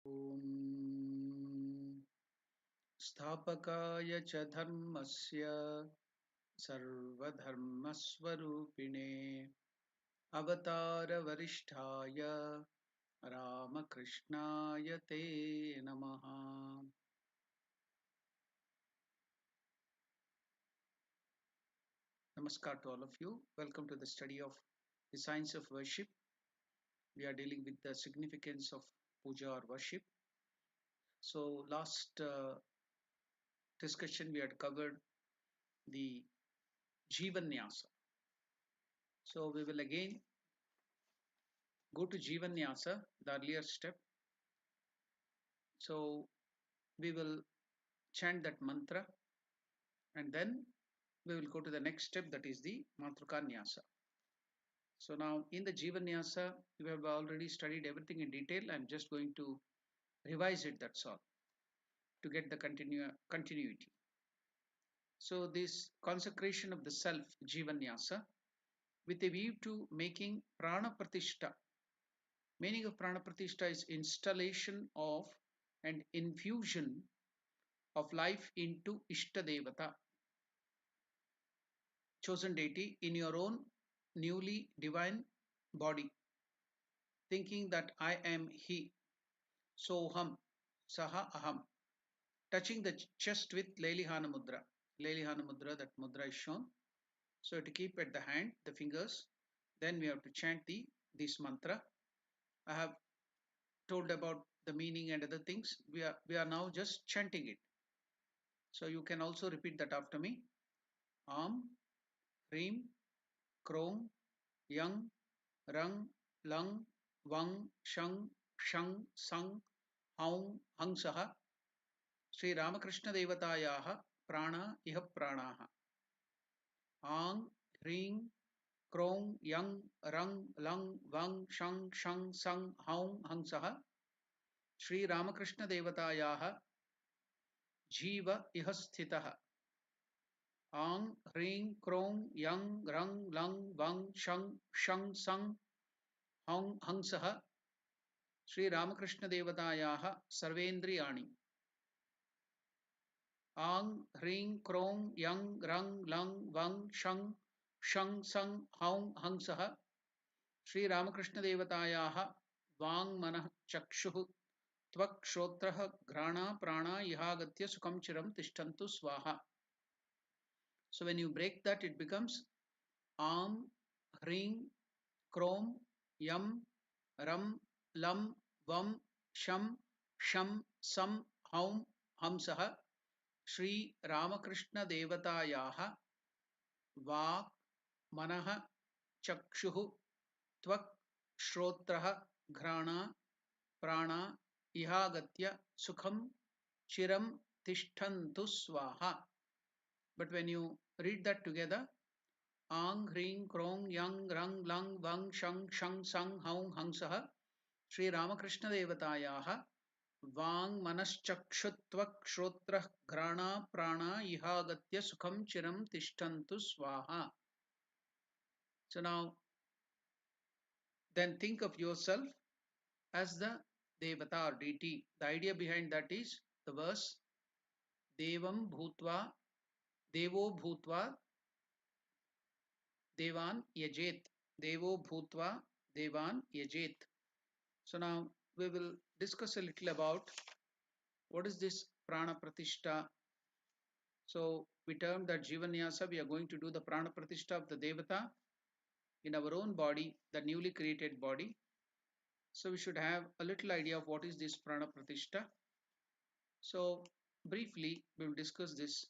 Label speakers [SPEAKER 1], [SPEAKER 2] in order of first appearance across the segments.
[SPEAKER 1] ॐ स्थापकाय च धर्मस्य सर्वधर्मस्वरूपिणे अवतारवरिष्ठाय रामकृष्णाय ते नमः. Namaskar to all of you. Welcome to the study of the science of worship. We are dealing with the significance of puja or worship. So last discussion we had covered the Jivanyasa. So we will again go to Jivanyasa, the earlier step. So we will chant that mantra and then we will go to the next step, that is the Matrukanyasa. So now in the Jivanyasa, we have already studied everything in detail. I'm just going to revise it, that's all, to get the continuity. So this consecration of the self, Jivanyasa, with a view to making Prana Pratishtha. Meaning of Prana Pratishtha is installation of and infusion of life into Ishtadevata, chosen deity, in your own newly divine body, thinking that I am he, soham, saha aham, touching the chest with Lailihana Mudra. Lailihana Mudra, that mudra is shown. So to keep at the hand, the fingers, then we have to chant this mantra. I have told about the meaning and other things. We are now just chanting it. So you can also repeat that after me. Am, Hrim, Krom, Yang, Rang, Lang, Vang, Shang, Shang, Sang, Haung, Hangsaha, Sri Ramakrishna Devatayaha, Prana, Iha Pranaha. Ang, Hring, Krom, Yang, Rang, Lang, Vang, Shang, Shang, Sang, Haung, Hangsaha, Sri Ramakrishna Devatayaha, Jiva Iha Sthitaha. Ang, Hring, Krom, Yang, Rang, Lang, Vang, Shang, Shang, Sang, Haung, Hangsaha, Sri Ramakrishna Devatayaha, Sarvendriyani. Ang, Hring, Krom, Yang, Rang, Lang, Vang, Shang, Shang, Sang, Haung, Hangsaha, Sri Ramakrishna Devatayaha, Vang, Manah, Chakshuh, Tvak, Shrotrah, Grana, Prana, Ihagatya, Sukham, Chiram, Tishtantu, Swaha. So when you break that, it becomes Am, Hring, Krom, Yam, Ram, Lam, Vam, Sham, Sham, Sam, Haum, Hamsaha, Sri Ramakrishna Devatayaha, Vak, Manaha, Chakshuh, Tvak, Shrotrah, Grana, Prana, Ihagatya, Sukham, Chiram, Tishtantu, Swaha. But when you read that together, Ang, Hring, Krong, Yang, Rang, Lang, Vang, Shang, Shang, Sang, Haung, Hangsaha, Sri Ramakrishna Devatayaha, Vang, Manaschakshuttvak, Shrotrah, Grana, Prana, Ihagatya, Sukham, Chiram, Tishtantu, Swaha. So now, then think of yourself as the Devata or deity. The idea behind that is the verse Devam Bhutva, Devo Bhutva, Devan Yajet. Devo Bhutva, Devan Yajet. So now we will discuss a little about what is this Prana Pratishtha. So we termed that Jivanyasa, we are going to do the Prana Pratishtha of the Devata in our own body, the newly created body. So we should have a little idea of what is this Prana Pratishtha. So briefly we will discuss this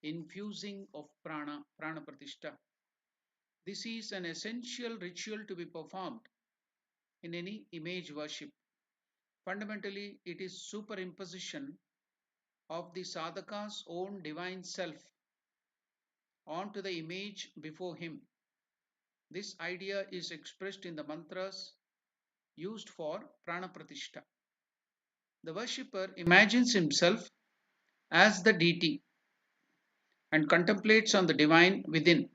[SPEAKER 1] infusing of Prana Pratishtha. This is an essential ritual to be performed in any image worship. Fundamentally, it is superimposition of the sadhaka's own divine self onto the image before him. This idea is expressed in the mantras used for Prana Pratishtha. The worshipper imagines himself as the deity and contemplates on the divine within.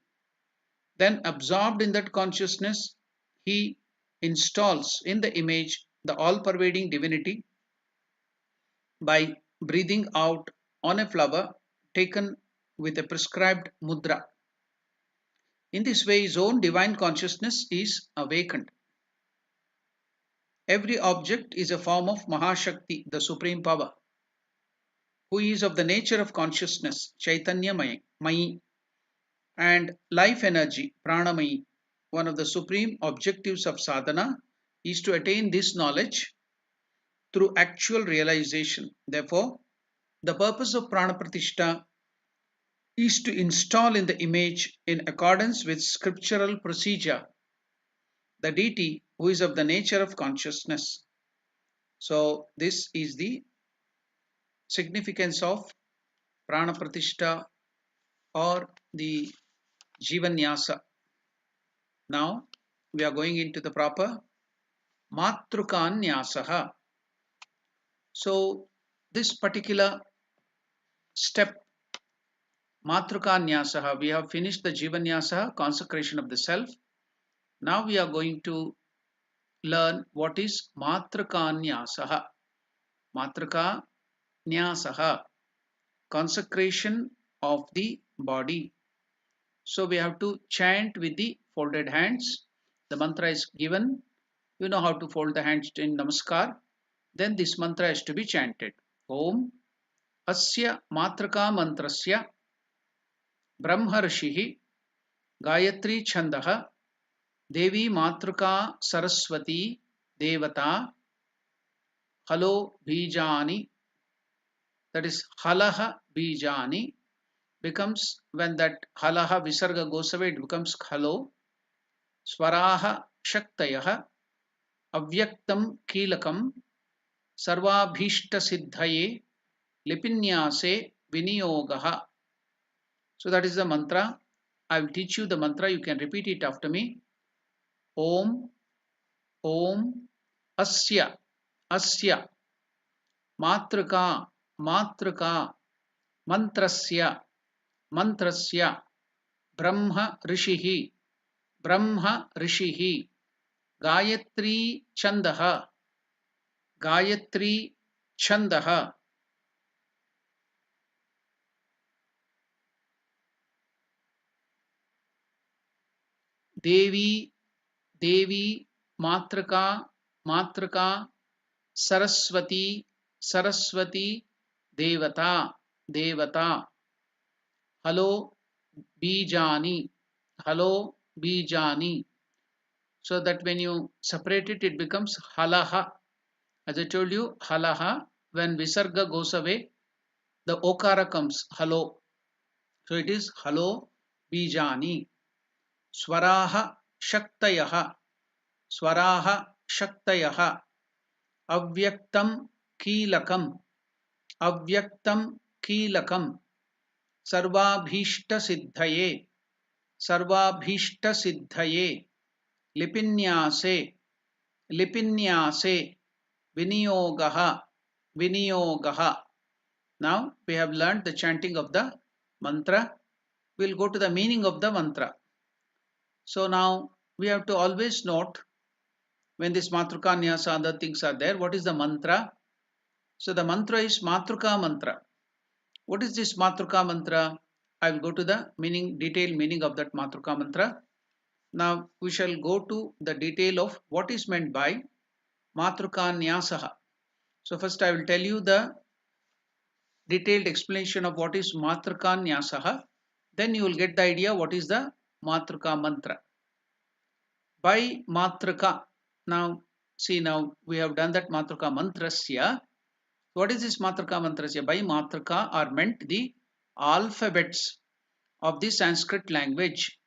[SPEAKER 1] Then, absorbed in that consciousness, he installs in the image the all-pervading divinity by breathing out on a flower taken with a prescribed mudra. In this way, his own divine consciousness is awakened. Every object is a form of Mahashakti, the supreme power, who is of the nature of consciousness, Chaitanya Mayi, and life energy, Pranamayi. One of the supreme objectives of sadhana is to attain this knowledge through actual realization. Therefore, the purpose of Prana Pratishta is to install in the image, in accordance with scriptural procedure, the deity who is of the nature of consciousness. So, this is the significance of Prana Pratishta or the Jivanyasa. Now, we are going into the proper Matrukanyasa. So, this particular step, Matrukanyasa, we have finished the Jivanyasa, consecration of the self. Now we are going to learn what is Matrukanyasa. Matrukanyasa, consecration of the body. So we have to chant with the folded hands. The mantra is given. You know how to fold the hands in Namaskar. Then this mantra has to be chanted. Om Asya Matraka Mantrasya Brahmarshihi Gayatri Chandaha Devi Matruka Saraswati Devata Halo Bijani, that is Halaha Bijani, becomes, when that Halaha Visarga goes away, it becomes Halo. Swaraha Shaktayaha Avyaktam Kilakam Sarvabhishta Siddhaye Lipinyase Viniyogaha. So that is the mantra. I will teach you the mantra. You can repeat it after me. Om Om Asya Asya Matraka Matraka Mantrasya Mantrasya Brahma Rishihi Brahma Rishihi Gayatri Chandaha Gayatri Chandaha Devi Devi Matraka Matraka Saraswati Saraswati Devata Devata Halo Bijani Halo Bijani. So that when you separate it, it becomes Halaha. As I told you, Halaha, when Visarga goes away, the Okara comes, Halo. So it is Halo Bijani. Swaraha Shaktayaha Swaraha Shaktayaha Avyaktam Kilakam Avyaktam Kilakam Sarvabhishta Siddhaye Sarvabhishta Siddhaye Lipinyase Lipinyase Viniyogaha Viniyogaha. Now we have learned the chanting of the mantra. We will go to the meaning of the mantra. So now we have to always note, when this Matrukanyasa, other things are there, what is the mantra? So the mantra is Matruka mantra. What is this Matruka mantra? I will go to the detailed meaning of that Matruka mantra. Now we shall go to the detail of what is meant by Matrukanyasa. So first I will tell you the detailed explanation of what is Matrukanyasa. Then you will get the idea what is the Matruka mantra. By Matruka, now see, now we have done that Matruka mantrasya. What is this Matruka mantrasya? By Matruka are meant the alphabets of the Sanskrit language.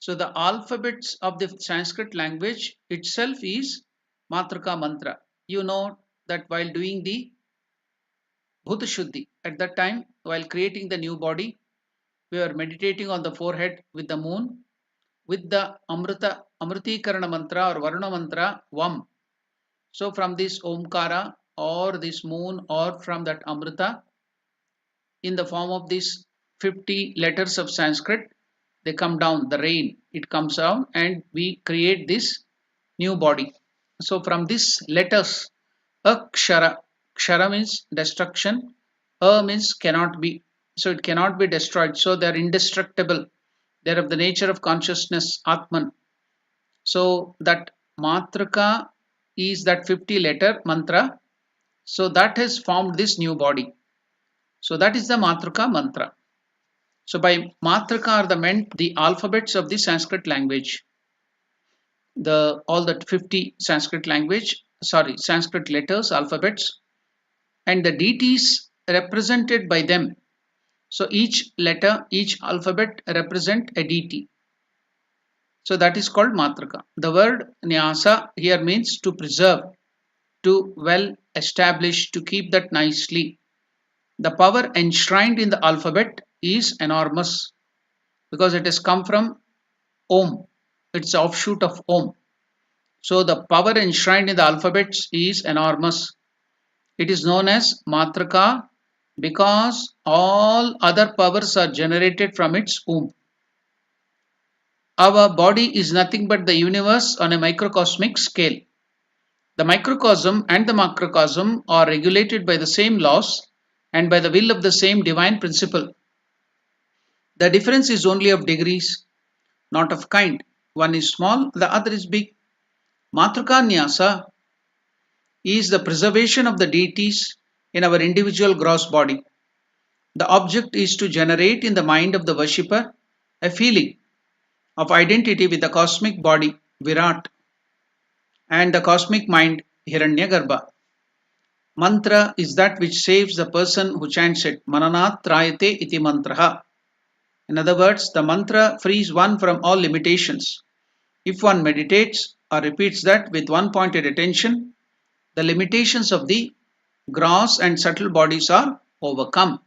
[SPEAKER 1] So the alphabets of the Sanskrit language itself is Matruka mantra. You know that while doing the Bhuta Shuddhi, at that time, while creating the new body, we are meditating on the forehead with the moon, with the Amrutikarana mantra or Varuna mantra, Vam. So from this Omkara or this moon or from that Amrita, in the form of these 50 letters of Sanskrit, they come down, the rain, it comes down and we create this new body. So from these letters, Akshara, Kshara means destruction. A means cannot be. So it cannot be destroyed. So they are indestructible. They are of the nature of consciousness, Atman. So that Matrika is that 50 letter mantra. So that has formed this new body. So that is the Matrika mantra. So by Matrika are the meant the alphabets of the Sanskrit language. The all the 50 Sanskrit letters, alphabets, and the deities represented by them. So each letter, each alphabet represent a deity. So that is called Matrika. The word Nyasa here means to preserve, to well establish, to keep that nicely. The power enshrined in the alphabet is enormous because it has come from Om. It's offshoot of Om. So the power enshrined in the alphabets is enormous. It is known as Matrika because all other powers are generated from its womb. Our body is nothing but the universe on a microcosmic scale. The microcosm and the macrocosm are regulated by the same laws and by the will of the same divine principle. The difference is only of degrees, not of kind. One is small, the other is big. Matrika Nyasa is the preservation of the deities in our individual gross body. The object is to generate in the mind of the worshipper a feeling of identity with the cosmic body Virat and the cosmic mind Hiranyagarbha. Mantra is that which saves the person who chants it. Mananat trayate iti mantraha. In other words, the mantra frees one from all limitations. If one meditates or repeats that with one pointed attention, the limitations of the gross and subtle bodies are overcome.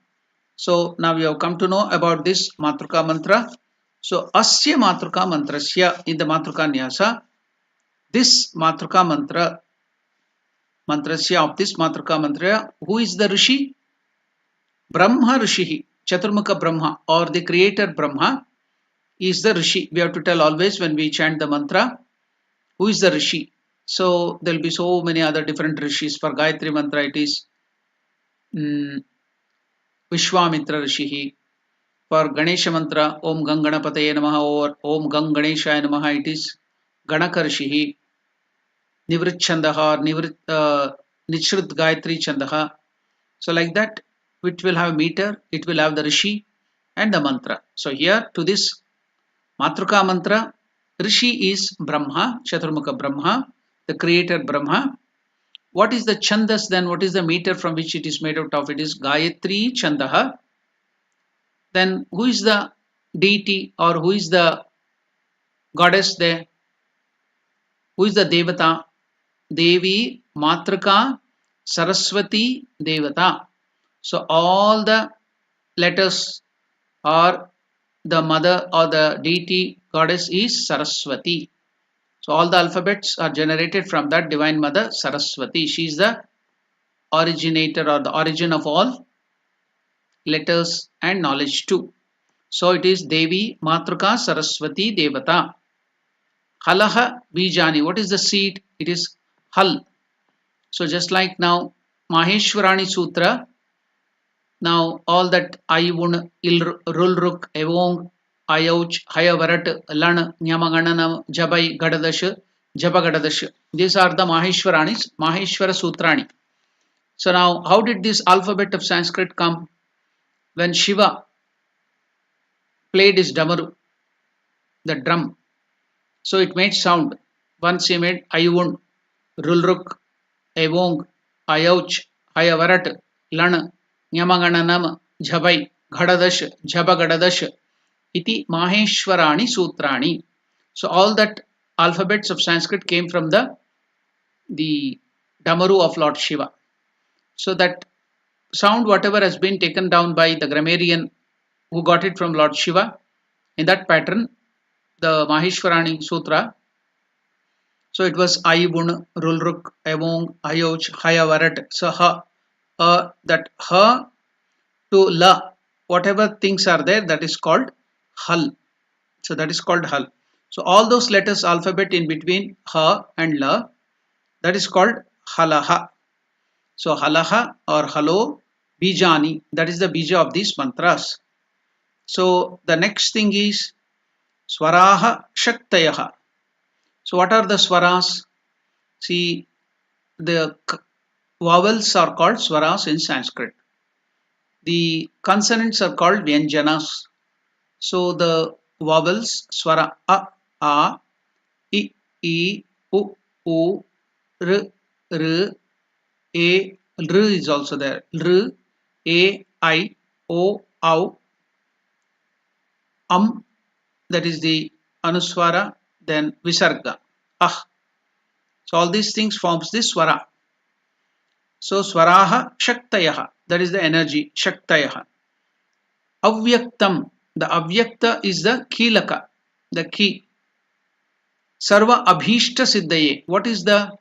[SPEAKER 1] So now we have come to know about this Matruka mantra. So Asya Matruka mantrasya in the Matruka Nyasa, this Matruka mantrasya of this Matruka mantra, who is the Rishi? Brahma Rishihi, Chaturmukha Brahma or the creator Brahma is the Rishi. We have to tell always when we chant the mantra, who is the Rishi? So there will be so many other different Rishis. For Gayatri mantra it is Vishwamitra Rishihi. For Ganesha mantra, Om Ganganapataye Namaha or Om Ganganeshaya Namaha, it is Ganaka Rishihi. Nivrit Chandaha, Nichrit Gayatri Chandaha. So like that, it will have meter, it will have the Rishi and the mantra. So here to this Matruka mantra, Rishi is Brahma, Chaturmukha Brahma, the creator Brahma. What is the Chandas then? What is the meter from which it is made out of? It is Gayatri Chandaha. Then who is the deity or who is the goddess there? Who is the Devata? Devi, Matrika, Saraswati, Devata. So all the letters or the mother or the deity goddess is Saraswati. So all the alphabets are generated from that divine mother Saraswati. She is the originator or the origin of all letters and knowledge too. So it is Devi, Matruka, Saraswati, Devata. Halaha Bijani. What is the seed? It is Hal. So just like now Maheshwarani Sutra, now all that Ayun, Rulruk, Evong, Ayouch, Hayavarat, Lan, Nyamagananam, Jabai, Gadadash, Jabagadadash. These are the Maheshwaranis, Maheshwara Sutrani. So now how did this alphabet of Sanskrit come? When Shiva played his damaru, the drum, so it made sound. Once he made Ayun, Rulruk, Evong, Ayouch, Hayavarat, Lan, Nyamagananam, Jabai, Gadadash, Jabagadadash, iti Maheshwarani Sutrani. So all that alphabets of Sanskrit came from the Damaru of Lord Shiva. So that sound, whatever has been taken down by the grammarian who got it from Lord Shiva, in that pattern, the Maheshwarani Sutra. So it was Ayibun, Rulruk, Evong, Ayoch, Hayavarat. So that ha to la, whatever things are there, that is called Hal. So that is called Hal. So all those letters alphabet in between ha and la, that is called Halaha. So halaha or halo bijani, that is the bija of these mantras. So the next thing is swaraha shaktayaha. So what are the swaras? See, the vowels are called swaras in Sanskrit. The consonants are called vyanjanas. So the vowels swara a, I, u, r, r, a, r is also there. R, a, I, o, au, that is the anuswara, then visarga, ah. So all these things forms this swara. So swaraha shaktayaha, that is the energy, shaktayaha. Avyaktam, the avyakta is the kilaka, the key. Sarva abhishta siddhaye, what is the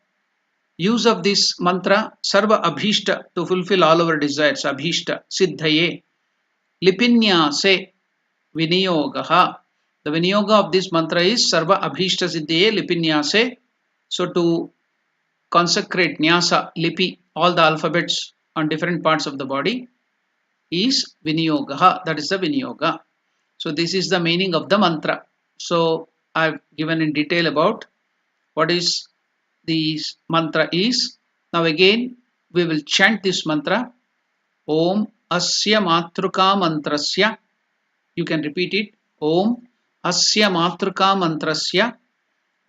[SPEAKER 1] use of this mantra? Sarva abhishta, to fulfill all our desires, abhishta, siddhaye, lipinyase, viniyogaha. The viniyoga of this mantra is sarva abhishta siddhaye, lipinyase. So to consecrate nyasa, lipi, all the alphabets on different parts of the body is viniyogaha, that is the viniyoga. So this is the meaning of the mantra. So I've given in detail about what is this mantra is. Now again we will chant this mantra. Om asya matruka mantrasya. You can repeat it. Om asya matruka mantrasya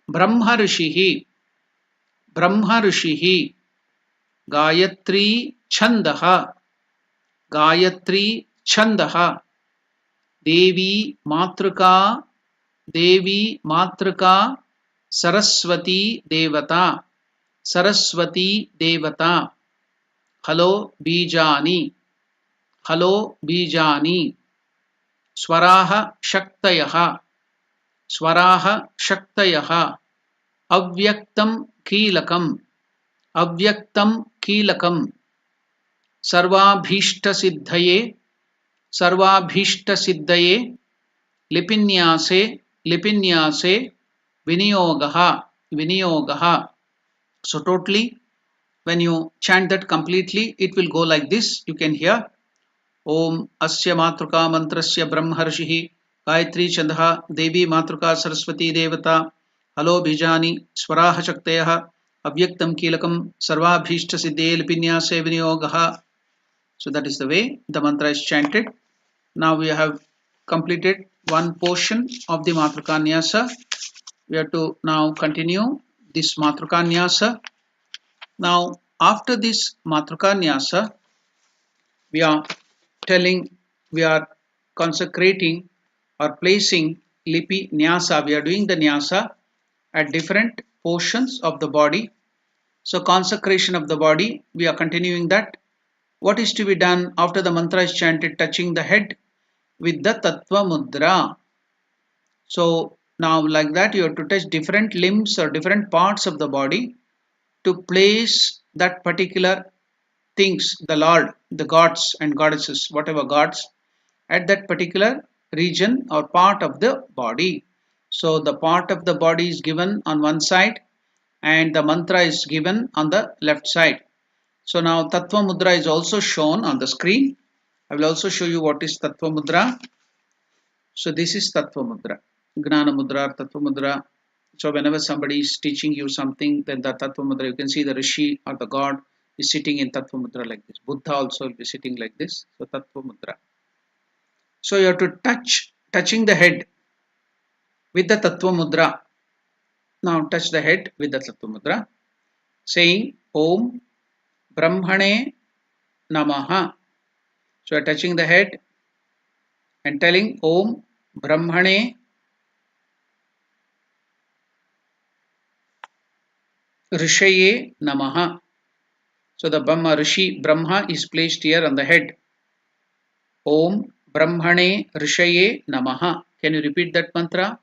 [SPEAKER 1] brahma rishihi. Brahma rishihi. Gayatri chandaha. Gayatri chandaha. Devi matruka. Devi matruka. Saraswati devata. Saraswati devata. Halo bijani. Halo bijani. Swaraha shaktayaha. Swaraha shaktayaha. Avyaktam kilakam. Avyaktam kilakam. Sarvabhishta siddhaye. Sarvabhishta siddhaye. Lipinyase. Lipinyase. Viniyogaha. Viniyogaha. So totally, when you chant that completely, it will go like this. You can hear Om Asya Matruka Mantrasya Brahmarshihi Gayatri Chandaha Devi Matruka Saraswati Devata Halo Bijani Swaraha Shaktayaha Avyaktam Kilakam Sarvabhishta Siddhe Lipinyase Viniyogaha. So that is the way the mantra is chanted. Now we have completed one portion of the Matruka Nyasa. We have to now continue this Matruka Nyasa. Now, after this Matruka Nyasa, we are telling, we are consecrating or placing Lipi Nyasa. We are doing the Nyasa at different portions of the body. So, consecration of the body, we are continuing that. What is to be done after the mantra is chanted, touching the head with the Tattva Mudra. So, now like that, you have to touch different limbs or different parts of the body to place that particular things, the Lord, the gods and goddesses, whatever gods, at that particular region or part of the body. So the part of the body is given on one side and the mantra is given on the left side. So now Tattva Mudra is also shown on the screen. I will also show you what is Tattva Mudra. So this is Tattva Mudra, Gnana Mudra, Tattva Mudra. So whenever somebody is teaching you something, then the Tattva Mudra, you can see the Rishi or the God is sitting in Tattva Mudra like this. Buddha also will be sitting like this. So Tattva Mudra. So you have to touching the head with the Tattva Mudra. Now touch the head with the Tattva Mudra, saying Om Brahmane Namaha. So you are touching the head and telling Om Brahmane Rishaye Namaha. So the Brahma Rishi Brahma is placed here on the head. Om Brahmane Rishaye Namaha. Can you repeat that mantra?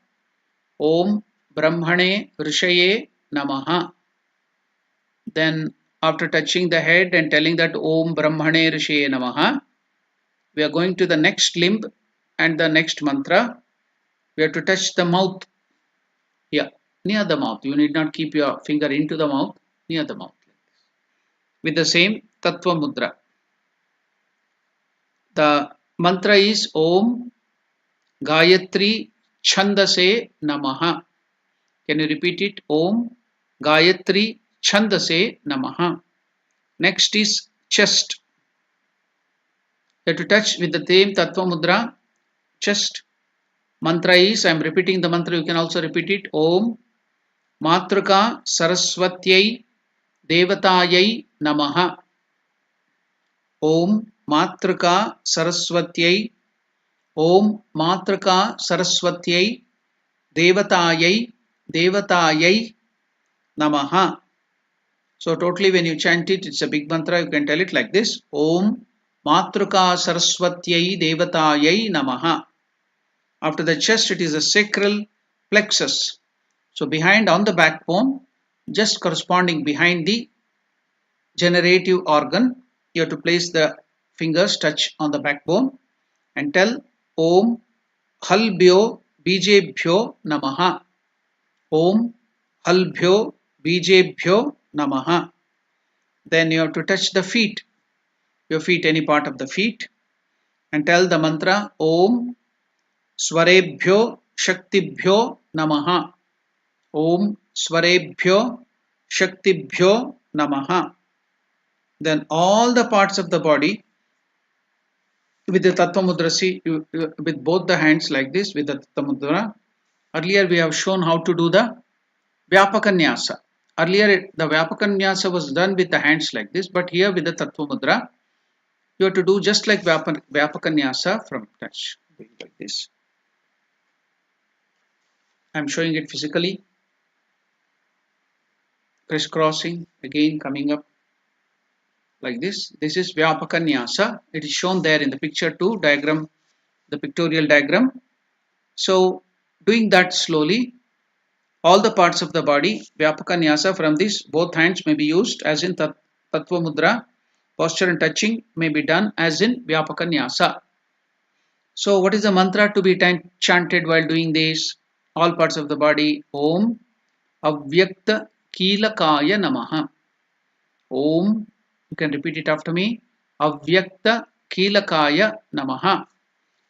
[SPEAKER 1] Om Brahmane Rishaye Namaha. Then after touching the head and telling that Om Brahmane Rishaye Namaha, we are going to the next limb and the next mantra. We have to touch the mouth. Here, near the mouth. You need not keep your finger into the mouth, near the mouth. With the same Tattva Mudra. The mantra is Om Gayatri Chandase Namaha. Can you repeat it? Om Gayatri Chandase Namaha. Next is chest. You have to touch with the same Tattva Mudra, chest. Mantra is, I am repeating the mantra, you can also repeat it. Om Matruka Saraswatyai Devatayai Namaha. Om Matruka Saraswatyai. Om Matruka Saraswatyai Devatayai Namaha. So totally when you chant it, it's a big mantra. You can tell it like this. Om Matruka Saraswatyai Devatayai Namaha. After the chest, it is a sacral plexus. So behind on the backbone, just corresponding behind the generative organ, you have to place the fingers touch on the backbone and tell Om Halbhyo Bijebhyo Namaha. Om Halbhyo Bijebhyo Namaha. Then you have to touch the feet, your feet, any part of the feet, and tell the mantra Om Swarebhyo Shaktibhyo Namaha. Om Swarebhyo Shaktibhyo Namaha. Then all the parts of the body with the Tattva Mudra, see, with both the hands like this, with the Tattva Mudra. Earlier we have shown how to do the Vyapakanyasa. Earlier the Vyapakanyasa was done with the hands like this, but here with the Tattva Mudra, you have to do just like Vyapakanyasa from touch, like this. I am showing it physically. Crisscrossing, again coming up like this. This is Vyapakanyasa. It is shown there in the picture 2 diagram, the pictorial diagram. So doing that slowly, all the parts of the body, Vyapakanyasa from this, both hands may be used as in Tattva Mudra. Posture and touching may be done as in Vyapakanyasa. So what is the mantra to be chanted while doing this? All parts of the body. Om Avyakta Kilakaya Namaha. Om, you can repeat it after me. Avyakta Kilakaya Namaha.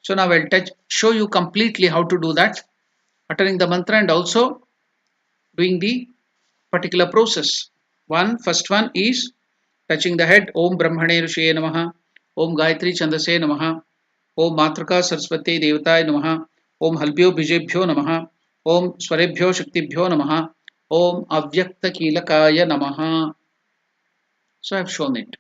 [SPEAKER 1] So now I will show you completely how to do that, uttering the mantra and also doing the particular process. First one is touching the head. Om Brahmane Rishaye Namaha. Om Gayatri Chandase Namaha. Om Matruka Saraswati Devataya Namaha. Om Halbhyo Bijebhyo Namaha. Om Swarebhyo Shaktibhyo Namaha. Om Avyakta Kilakaya Namaha. So I have shown it.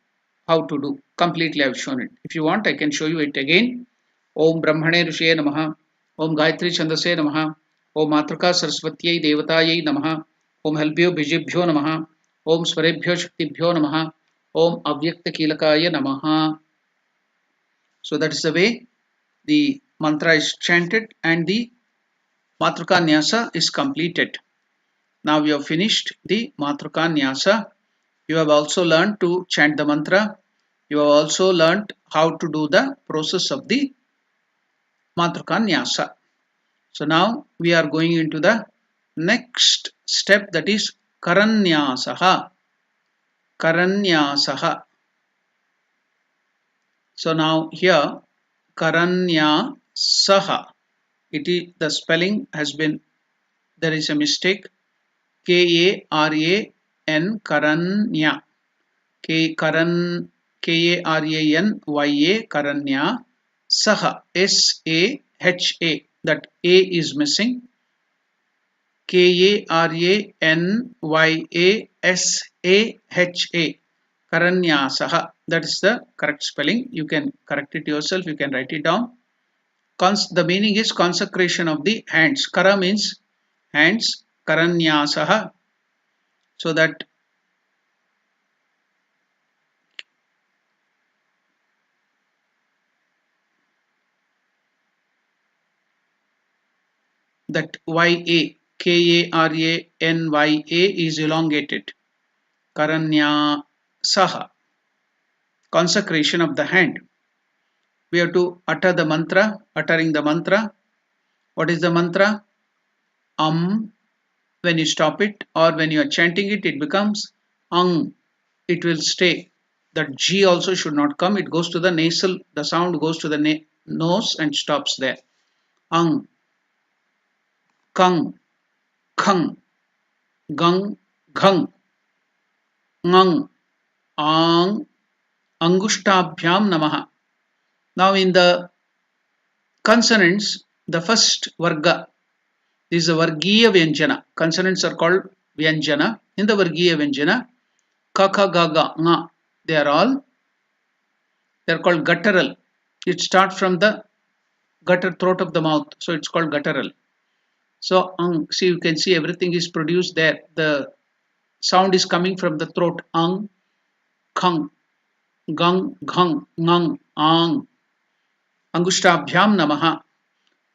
[SPEAKER 1] How to do. Completely I have shown it. If you want, I can show you it again. Om Brahmane Rishaye Namaha. Om Gayatri Chandase Namaha. Om Matruka Saraswatyai Devatayai Namaha. Om Halbhyo Bijebhyo Namaha. Om Swarebhyo Shaktibhyo Namaha. Om Avyakta Kilakaya Namaha. So that is the way the mantra is chanted and the Matruka Nyasa is completed. Now we have finished the Matruka Nyasa. You have also learned to chant the mantra. You have also learned how to do the process of the Matruka Nyasa. So now we are going into the next step, that is Karanyasaha. Karanyasaha. So now here Karanyasaha. It is the spelling has been, there is a mistake. K-A-R-A-N Karanya. K-A-R-A-N-Y-A Karanya. Saha. S-A-H-A. That A is missing. K-A-R-A-N-Y-A-S-A-H-A. Karanyasaha. That is the correct spelling. You can correct it yourself. You can write it down. The meaning is consecration of the hands. Kara means hands. Karanyasaha. So that Y-A, K-A-R-A-N-Y-A is elongated. Karanyasaha. Consecration of the hand. We have to utter the mantra, uttering the mantra. What is the mantra? When you stop it or when you are chanting it, it becomes ang. It will stay. That G also should not come. It goes to the nasal. The sound goes to the nose and stops there. Ang, kang, khang, gang, ghang, ngang, ang, angushtabhyam namaha. Now in the consonants, the first varga is the Vargiya Vyanjana. Consonants are called Vyanjana. In the Vargiya Vyanjana, ka, kha, ga, ga, nga, they are called guttural. It starts from the gutter throat of the mouth, so it's called guttural. So see, you can see everything is produced there. The sound is coming from the throat. Ang, khang, gang, ghang, ngang, ang, angushtabhyam namaha.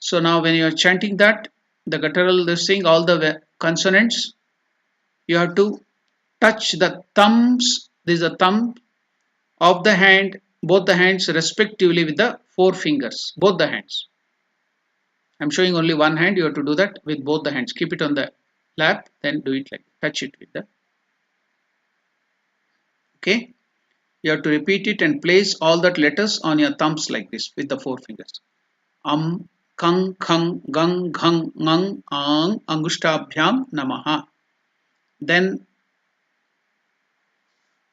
[SPEAKER 1] So now when you are chanting that, the guttural, this thing, all the consonants, you have to touch the thumbs. This is the thumb of the hand, both the hands respectively with the four fingers, both the hands. I'm showing only one hand. You have to do that with both the hands. Keep it on the lap, then do it like touch it with the. Okay. You have to repeat it and place all that letters on your thumbs like this with the four fingers. Kang, khang, gang, ghang, ngang, ang, angushtabhyam namaha. Then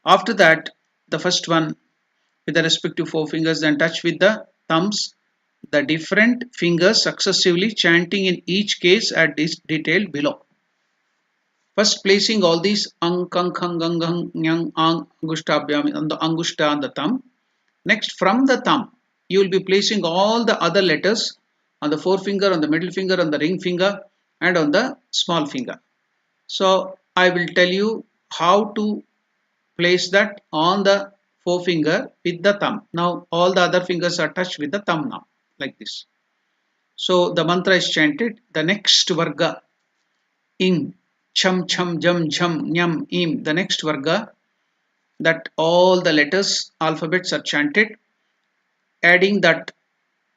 [SPEAKER 1] after that, the first one with the respective four fingers, then touch with the thumbs the different fingers successively, chanting in each case at this detail below. First placing all these ang, kang, khang, gang, gang, nyang, ang, angushtabhyam on the angushta on the thumb. Next, from the thumb, you will be placing all the other letters on the forefinger, on the middle finger, on the ring finger, and on the small finger. So I will tell you how to place that on the forefinger with the thumb. Now all the other fingers are touched with the thumb now, like this. So the mantra is chanted. The next varga, ing, cham, cham, jam, jam, nyam, im. The next varga, that all the letters, alphabets are chanted, adding that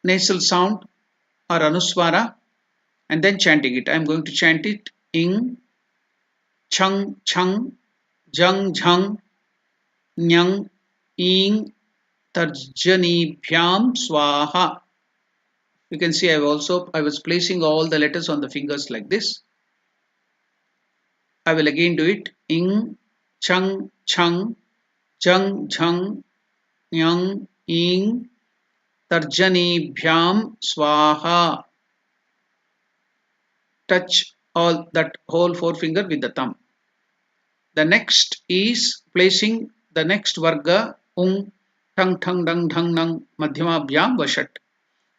[SPEAKER 1] nasal sound or anuswara, and then chanting it. I am going to chant it. Ing, chung, chung, jang, jhang, nyang, ing, tarjanibhyam swaha. You can see I was placing all the letters on the fingers like this. I will again do it. Ing, chung, chung, jang, jhang, nyang, ing, tarjanibhyam swaha. Touch all that whole forefinger with the thumb. The next is placing the next varga tang tang dang dhang nang madhyamabhyam vashat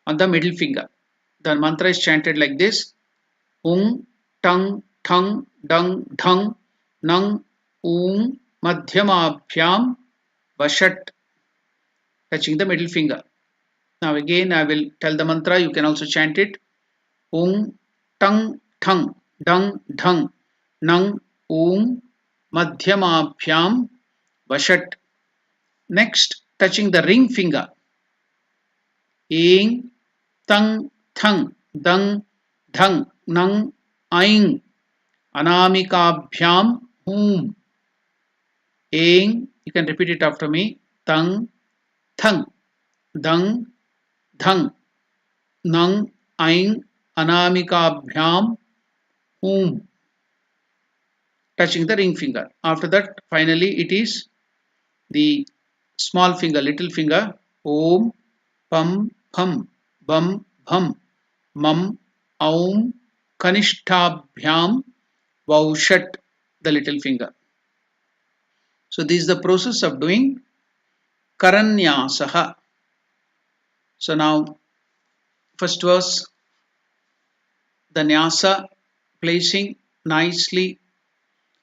[SPEAKER 1] on the middle finger. The mantra is chanted like this: tang thang dang dhang nang madhyamabhyam vashat, touching the middle finger. Now again I will tell the mantra. You can also chant it. Tang thang dang dhang nang madhyamabhyam vashat. Next, touching the ring finger. Ing, tang, thang, dang, dhang, nang, aing, anamikabhyam, hum. Ing, you can repeat it after me. Tang, thang, dang, dhang, nang, aing, anamikabhyam, hum. Touching the ring finger. After that, finally, it is the small finger, little finger. Om, pam, pham, bam, bham, mam, aum, kanishtabhyam, vaushat, the little finger. So this is the process of doing karanyasaha. So now, first verse, the nyasa, placing nicely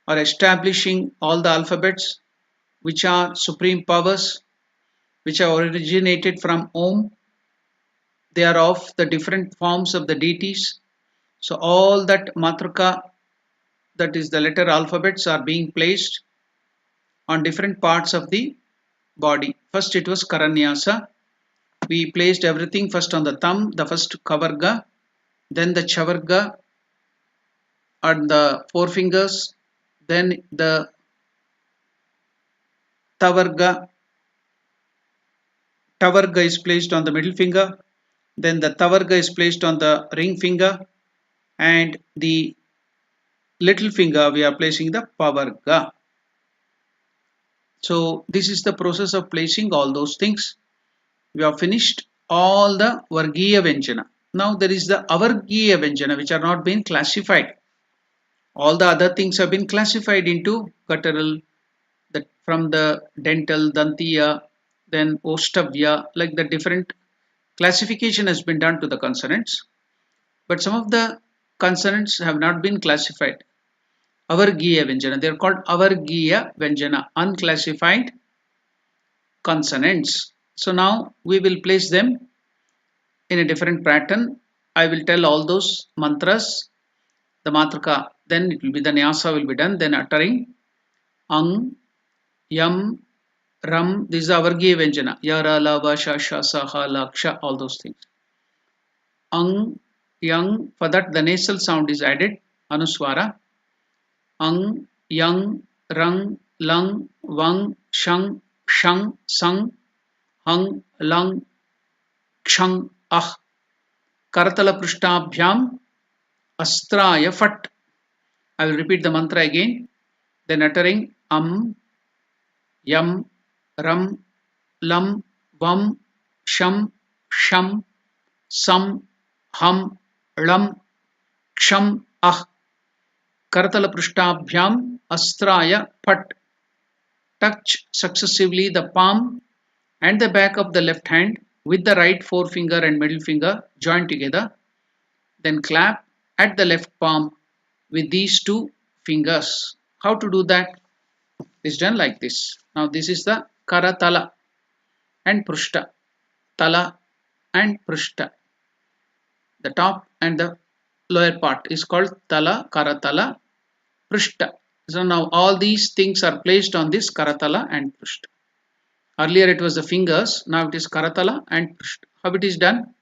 [SPEAKER 1] or establishing all the alphabets which are supreme powers, which are originated from Om. They are of the different forms of the deities. So all that matraka, that is the letter alphabets, are being placed on different parts of the body. First it was karanyasa. We placed everything first on the thumb, the first kavarga, then the chavarga on the forefingers, then the tavarga Tavarga is placed on the middle finger, then the Tavarga is placed on the ring finger, and the little finger we are placing the Pavarga. So this is the process of placing all those things. We have finished all the Vargiya Vyanjana. Now there is the Avargiya Vyanjana which are not been classified. All the other things have been classified into guttural, from the dental, Dantiya, then Ostavya, like the different classification has been done to the consonants. But some of the consonants have not been classified. Avargiya Vyanjana, they are called Avargiya Vyanjana, unclassified consonants. So now we will place them in a different pattern. I will tell all those mantras, the matraka, then it will be the nyasa will be done, then uttering ang, yam, ram, this is Avargiya Vyanjana, yara, lava, shasha, saha, laksha, all those things. Ang, yang, for that the nasal sound is added, anuswara. Ang, yang, rang, lang, wang, shang, shang, sang, hang, lang, kshang, ah. Karatala prishtabhyam astraya fat. I will repeat the mantra again. Then uttering yam, ram, lam, vam, sham, sham, sam, ham, lam, ksham, ah. Karatala prishtabhyam astraya phat. Touch successively the palm and the back of the left hand with the right forefinger and middle finger joined together. Then clap at the left palm with these two fingers. How to do that? It's done like this. Now this is the karatala and prushta. Tala and prushta. The top and the lower part is called tala, karatala, prushta. So now all these things are placed on this karatala and prushta. Earlier it was the fingers, now it is karatala and prushta. How it is done?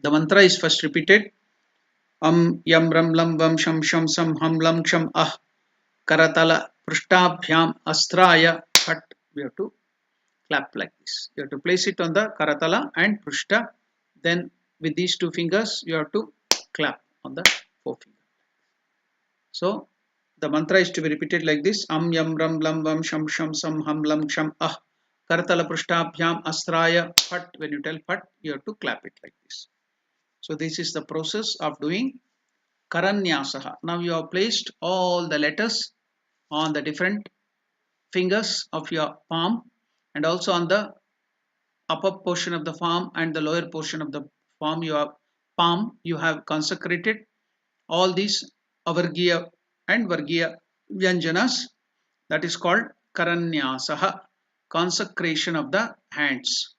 [SPEAKER 1] The mantra is first repeated. Yam ram lam vam sham sham sam ham lam ksham ah. Karatala prishtabhyam astraya phat. We have to clap like this. You have to place it on the karatala and prishta. Then with these two fingers you have to clap on the forefinger. So the mantra is to be repeated like this. Yam ram lam vam sham sham sam ham lam ksham ah. Karatala prishtabhyam astraya phat. When you tell phat, you have to clap it like this. So this is the process of doing Karanyasaha. Now you have placed all the letters on the different fingers of your palm and also on the upper portion of the palm and the lower portion of the palm. You have consecrated all these Avargiya and Vargiya Vyanjanas. That is called Karanyasaha, consecration of the hands,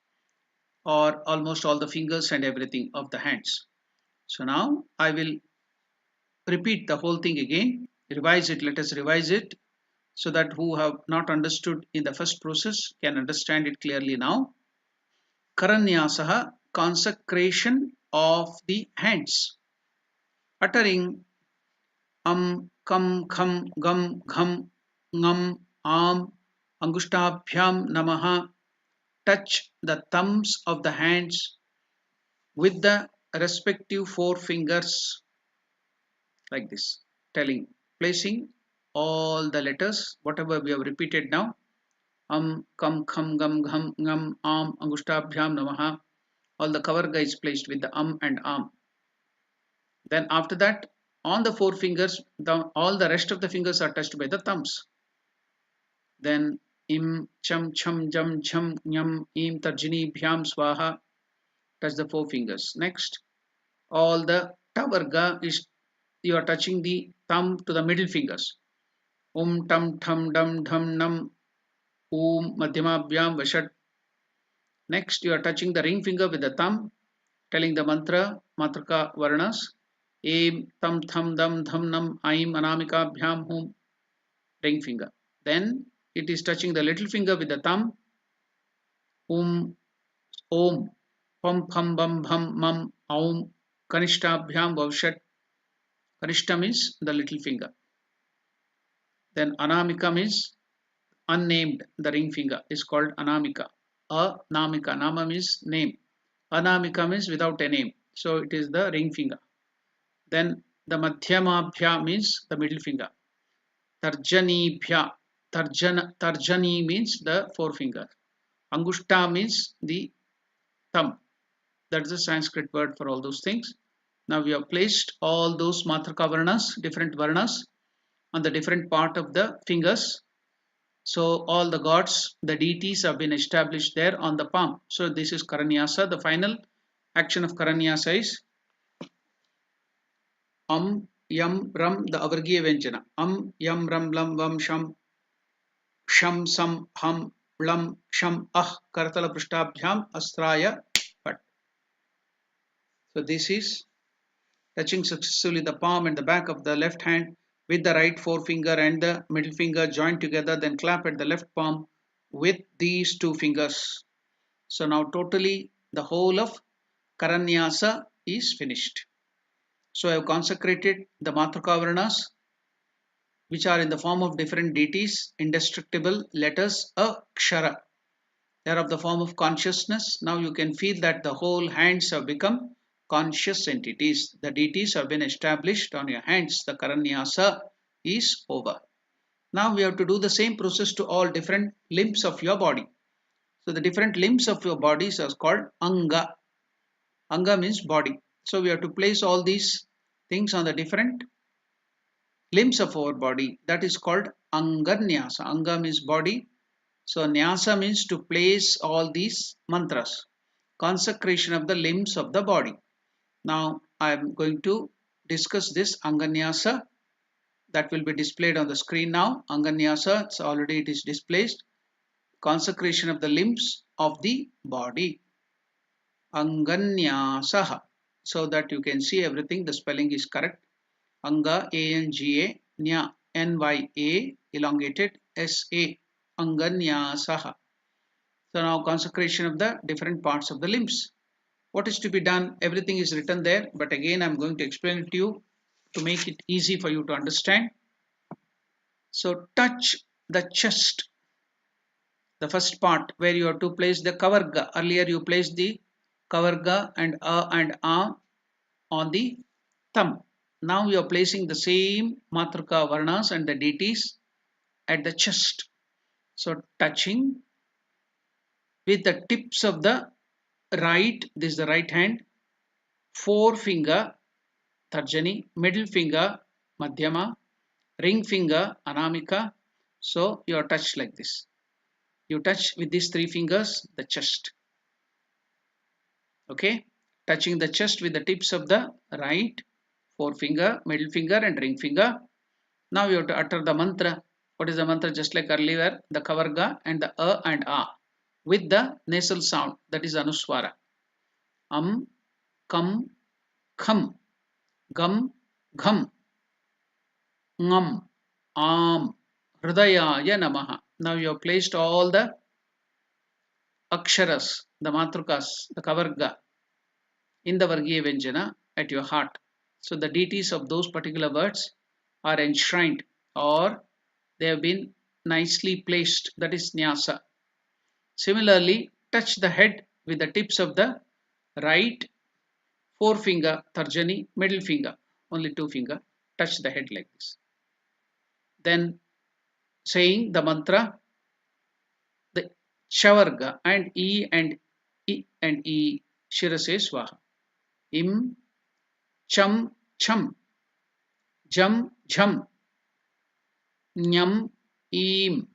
[SPEAKER 1] or almost all the fingers and everything of the hands. So now I will repeat the whole thing again, revise it. Let us revise it so that who have not understood in the first process can understand it clearly now. Karanyasaha, consecration of the hands. Uttering kam, kham, gam, gham, ngam, am, angushtabhyam namaha. Touch the thumbs of the hands with the respective four fingers like this. Telling, placing all the letters, whatever we have repeated now. Kam, kham, gam, gham, ngam, am, angushtabhyam namaha. All the kavarga is placed with the and am. Then after that, on the four fingers, all the rest of the fingers are touched by the thumbs. Then im, cham, cham, jam, cham, nyam, im, tarjini, bhyam, swaha. Touch the four fingers. Next, all the tavarga is, you are touching the thumb to the middle fingers. Tam, tham, dam, dham, nam, madhyamabhyam, vashat. Next, you are touching the ring finger with the thumb, telling the mantra, matraka varnas. Aim, tam, tham, dam, dham, nam, aim, anamika, bhyam, hum, ring finger. Then it is touching the little finger with the thumb, om, pam, pham, bam, bham, mam, aum, kanishtabhyam, vavshat. Kanishtam is the little finger. Then anamikam is unnamed, the ring finger is called anamika. Anamika. Nama means name. Anamika means without a name. So it is the ring finger. Then the Madhyamabhya means the middle finger. Tarjanibhya. Tarjani means the forefinger. Angushta means the thumb. That's the Sanskrit word for all those things. Now we have placed all those Matraka Varnas, different Varnas, on the different part of the fingers. So all the gods, the deities have been established there on the palm. So this is Karanyasa. The final action of Karanyasa is Yam, Ram, the Avargiya Vyanjana. Yam, Ram, Lam, Vam, Sham, Sam, Ham, Lam, Sham, Karatala Prishtabhyam, Astraya, Pat. So this is touching successfully the palm and the back of the left hand with the right forefinger and the middle finger joined together, then clap at the left palm with these two fingers. So now totally the whole of Karanyasa is finished. So I have consecrated the Matraka Varnas, which are in the form of different deities, indestructible letters, Akshara. They are of the form of consciousness. Now you can feel that the whole hands have become conscious entities. The deities have been established on your hands. The Karanyasa is over. Now we have to do the same process to all different limbs of your body. So the different limbs of your bodies are called Anga. Anga means body. So we have to place all these things on the different limbs of our body. That is called Anganyasa. Anga means body. So Nyasa means to place all these mantras. Consecration of the limbs of the body. Now I am going to discuss this Anganyasa. That will be displayed on the screen now. Anganyasa, it's already it is displayed. Consecration of the limbs of the body. Anganyasaha. So that you can see everything, the spelling is correct. Anga, A-N-G-A, Nya, N-Y-A, elongated, S-A, Anganyasaha. So now consecration of the different parts of the limbs. What is to be done? Everything is written there, but again I'm going to explain it to you to make it easy for you to understand. So touch the chest, the first part where you have to place the kavarga. Earlier you placed the kavarga and A on the thumb. Now you are placing the same matraka varnas and the deities at the chest. So touching with the tips of the right, this is the right hand, forefinger, tarjani, middle finger, madhyama, ring finger, anamika. So you are touched like this. You touch with these three fingers the chest. Okay, touching the chest with the tips of the right forefinger, middle finger and ring finger. Now you have to utter the mantra. What is the mantra? Just like earlier, the kavarga and the and with the nasal sound, that is anuswara. Kam, kham, gam, gham, ngam, hridayaya namaha. Now you have placed all the aksharas, the matrukas, the kavarga in the Vargiya Vyanjana at your heart. So the deities of those particular words are enshrined or they have been nicely placed. That is Nyasa. Similarly, touch the head with the tips of the right forefinger, Tarjani, middle finger, only two finger. Touch the head like this. Then saying the mantra, the Chavarga and E, Shirase Swaha. Im, Cham, Cham, Jam, Jham, Nyam, Im,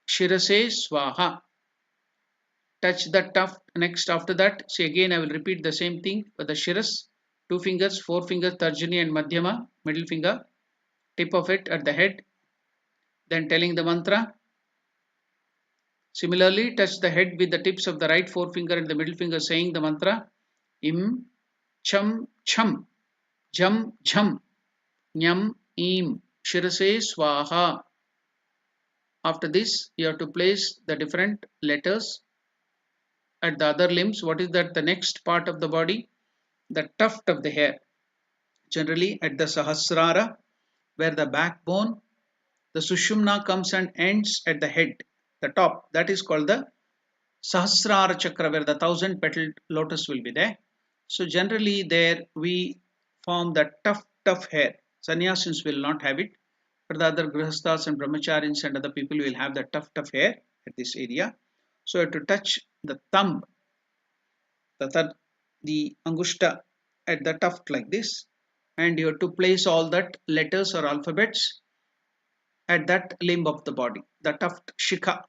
[SPEAKER 1] Shirase Swaha. Touch the tuft. Next after that, see again I will repeat the same thing for the Shiras. Two fingers, four fingers, Tarjani and Madhyama, middle finger, tip of it at the head. Then telling the mantra. Similarly, touch the head with the tips of the right forefinger and the middle finger saying the mantra. Im, Cham, Cham, Jam, Jham, Nyam, Im, Shirase Swaha. After this, you have to place the different letters at the other limbs. What is that? The next part of the body, the tuft of the hair. Generally at the Sahasrara, where the backbone, the Sushumna comes and ends at the head, the top. That is called the Sahasrara Chakra, where the 1,000 petaled lotus will be there. So generally there we form the tough hair. Sannyasins will not have it, but the other grihasthas and brahmacharis and other people will have the tough hair at this area. So you have to touch the thumb, the angushta at the tuft like this, and you have to place all that letters or alphabets at that limb of the body, the tuft shikha.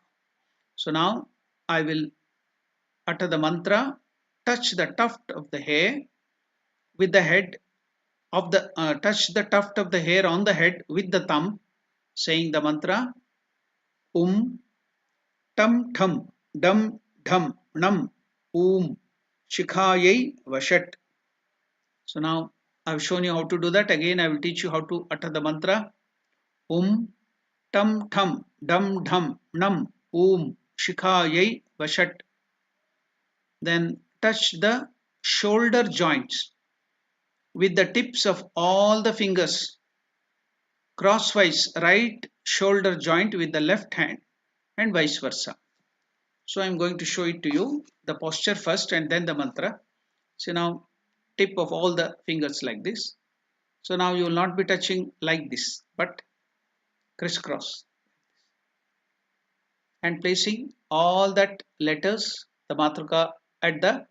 [SPEAKER 1] So now I will utter the mantra, touch the tuft of the hair with the head of the touch the tuft of the hair on the head with the thumb, saying the mantra um tam tham dum dham nam shikhayai vashat. So now I've shown you how to do that. Again, I will teach you how to utter the mantra tam tham dum dham nam shikhayai vashat. Then touch the shoulder joints with the tips of all the fingers crosswise, right shoulder joint with the left hand and vice versa. So I'm going to show it to you, the posture first and then the mantra. So now tip of all the fingers like this. So now you will not be touching like this, but crisscross and placing all that letters, the matrika at the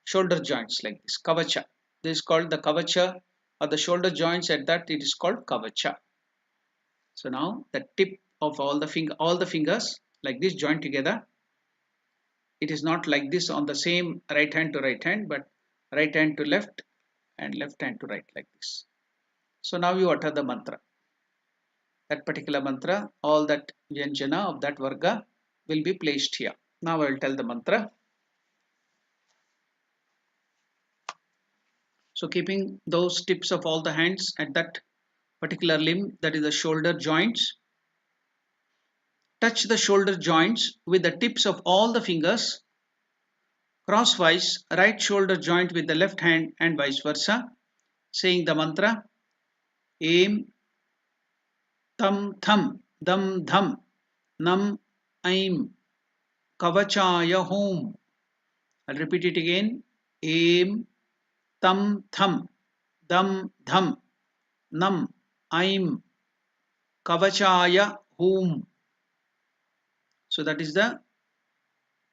[SPEAKER 1] shoulder joints like this, kavacha. This is called the kavacha, or the shoulder joints at that it is called kavacha. So now the tip of all the fingers like this joined together. It is not like this on the same right hand to right hand, but right hand to left and left hand to right like this. So now you utter the mantra. That particular mantra, all that vyanjana of that varga will be placed here. Now I will tell the mantra. So keeping those tips of all the hands at that particular limb, that is the shoulder joints, touch the shoulder joints with the tips of all the fingers crosswise, right shoulder joint with the left hand and vice versa, saying the mantra aim tam tham dam dham nam aim kavachaya hum. I'll repeat it again. Aim tam tham dam dham nam aim kavachaya hum. So that is the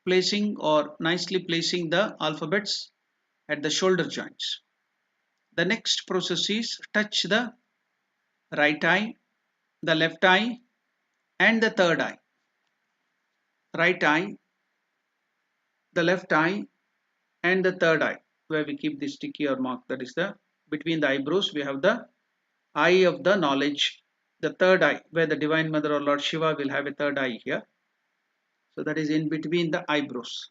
[SPEAKER 1] placing or nicely placing the alphabets at the shoulder joints. The next process is touch the right eye, the left eye and the third eye. Right eye, the left eye and the third eye, where we keep the sticky or mark, that is the between the eyebrows we have the eye of the knowledge, the third eye where the Divine Mother or Lord Shiva will have a third eye here. So that is in between the eyebrows,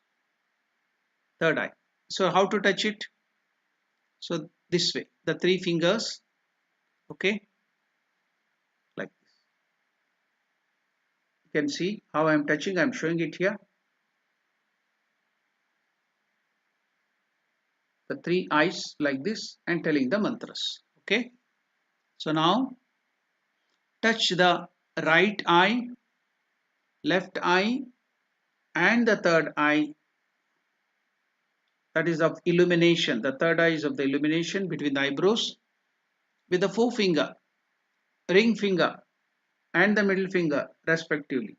[SPEAKER 1] third eye. So how to touch it? So this way, the three fingers, okay, like this. You can see how I am touching. I am showing it here. The three eyes like this and telling the mantras. Okay. So now touch the right eye, left eye and the third eye, that is of illumination. The third eye is of the illumination between the eyebrows with the forefinger, ring finger and the middle finger respectively.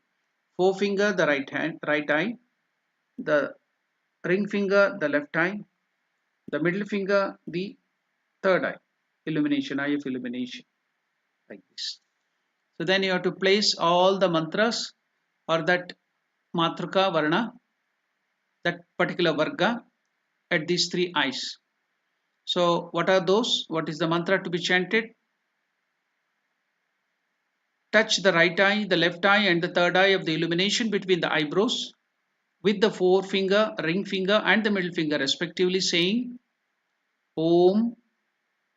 [SPEAKER 1] Forefinger the right eye, the ring finger the left eye, the middle finger the third eye, illumination, eye of illumination, like this. So then you have to place all the mantras or that matrika varna, that particular varga, at these three eyes. So what are those? What is the mantra to be chanted? Touch the right eye, the left eye and the third eye of the illumination between the eyebrows with the forefinger, ring finger and the middle finger respectively, saying Om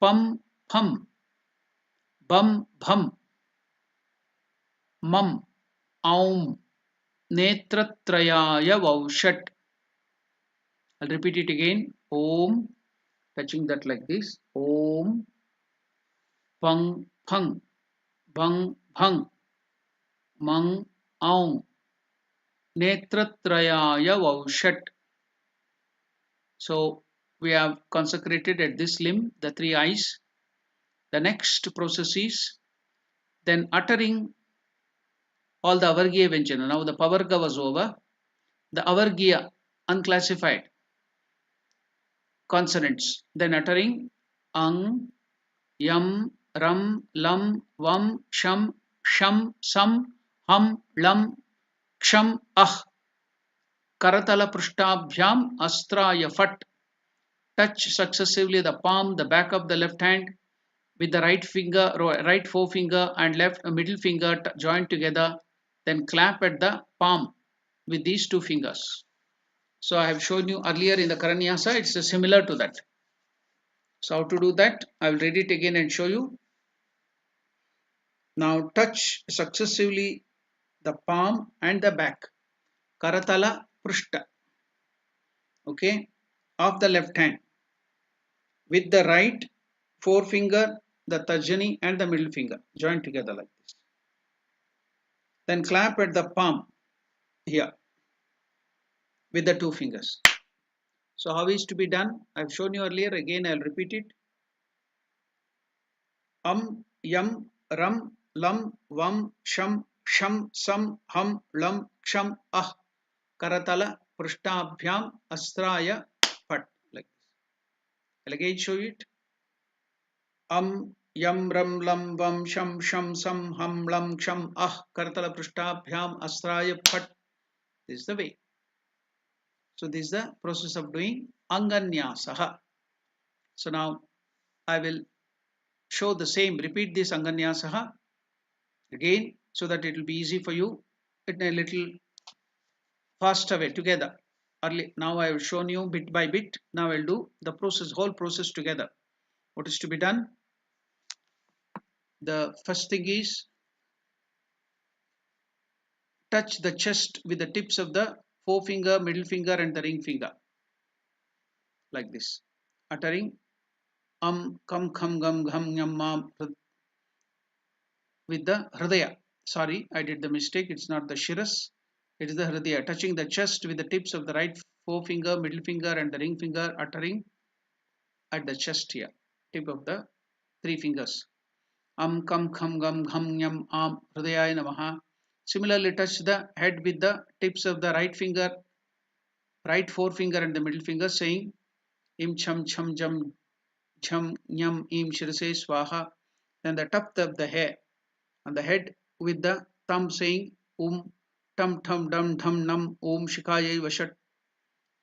[SPEAKER 1] Pam Pham Bam Bham Mam Aum Netratrayaya Vaushat. I'll repeat it again. Om, touching that like this. Om Pang Phang Bang Bhang Mang Aum netratrayaya vaushat. So we have consecrated at this limb the three eyes. The next process is then uttering all the Avargiya Vyanjana. Now the Pavarga was over. The Avargiya, unclassified consonants. Then uttering Ang, Yam, Ram, Lam, Vam, Sham, Sham, Sam, Hum, Lam, Ksham, Ah. Karatala Prishtabhyam, Astraya Fat. Touch successively the palm, the back of the left hand with the right finger, right forefinger and left middle finger joined together. Then clap at the palm with these two fingers. So I have shown you earlier in the Karanyasa, it's similar to that. So how to do that? I will read it again and show you. Now touch successively the palm and the back, Karatala Prushta, okay, of the left hand with the right forefinger, the Tarjani and the middle finger joined together like this. Then clap at the palm here with the two fingers. So how is to be done? I have shown you earlier, again I will repeat it. Yam, Ram, Lam, Vam, Sham, Sham, Sam, Hum, Lam, Ksham, Ah. Karatala, Prishtabhyam, Astraya, Pat. Like this. I'll again show it. Yam, Ram, Lam, Vam, Sham, Sham, Sam, Hum, Lam, Ksham, Ah. Karatala, Prishtabhyam, Astraya, Pat. This is the way. So this is the process of doing Anganyasaha. So now I will show the same, repeat this Anganyasaha again so that it will be easy for you in a little faster way together. Now I have shown you bit by bit. Now I will do the process, whole process together. What is to be done? The first thing is touch the chest with the tips of the forefinger, middle finger and the ring finger like this, uttering kam kham gam gham nyam mam with the hridaya. Sorry, I did the mistake. It's not the shiras. It is the hridaya. Touching the chest with the tips of the right forefinger, middle finger and the ring finger, uttering at the chest here, tip of the three fingers. Kam kham gam gham nyam hridayaya namaha. Similarly, touch the head with the tips of the right finger, right forefinger and the middle finger, saying im cham cham jam cham nyam im shirase swaha. Then the top of the hair on the head with the thumb saying tam tam dum dham nam shikayai vashat.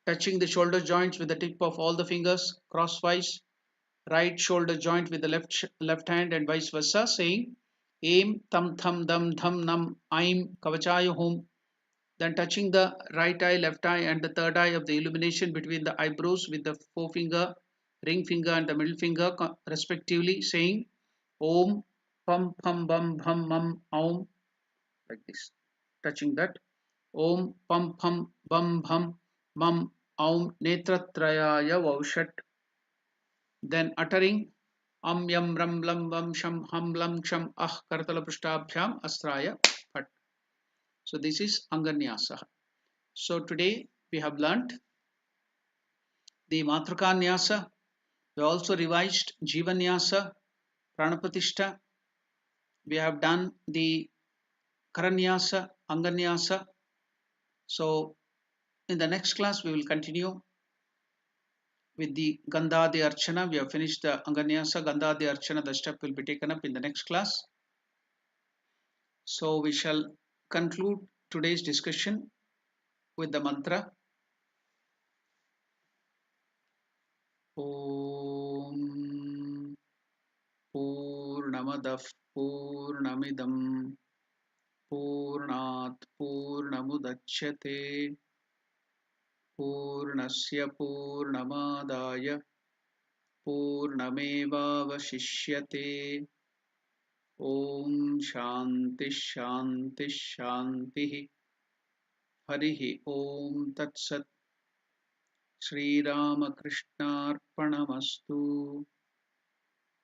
[SPEAKER 1] Touching the shoulder joints with the tip of all the fingers crosswise, right shoulder joint with the left hand and vice versa, saying aim tam tham dam dham nam aim kavachaya home. Then touching the right eye, left eye and the third eye of the illumination between the eyebrows with the forefinger, ring finger and the middle finger respectively, saying om pam pam bam bham mam aum, like this. Touching that om pam pam bam bham mam aum netratrayaya vaushat. Then uttering yam ram lam vam sham ham lam sham ah karatala prishtabhyam astraya phat. So this is Anganyasa. So today we have learnt the Matrukanyasa. We also revised Jivanyasa, Pranapatishta. We have done the Karanyasa, Anganyasa. So in the next class we will continue with the Gandhadi Archana. We have finished the Anganyasa, Gandhadi Archana. The step will be taken up in the next class. So we shall conclude today's discussion with the mantra Om Purnamadah Purnamidam Purnat Purnamudachyate Purnasya Purnamadaya Purnamevavashishyate. Om Shanti Shanti Shanti. Harihi Om Tat Sat. Shri Ramakrishna Arpanamastu.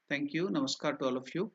[SPEAKER 1] Thank you. Namaskar to all of you.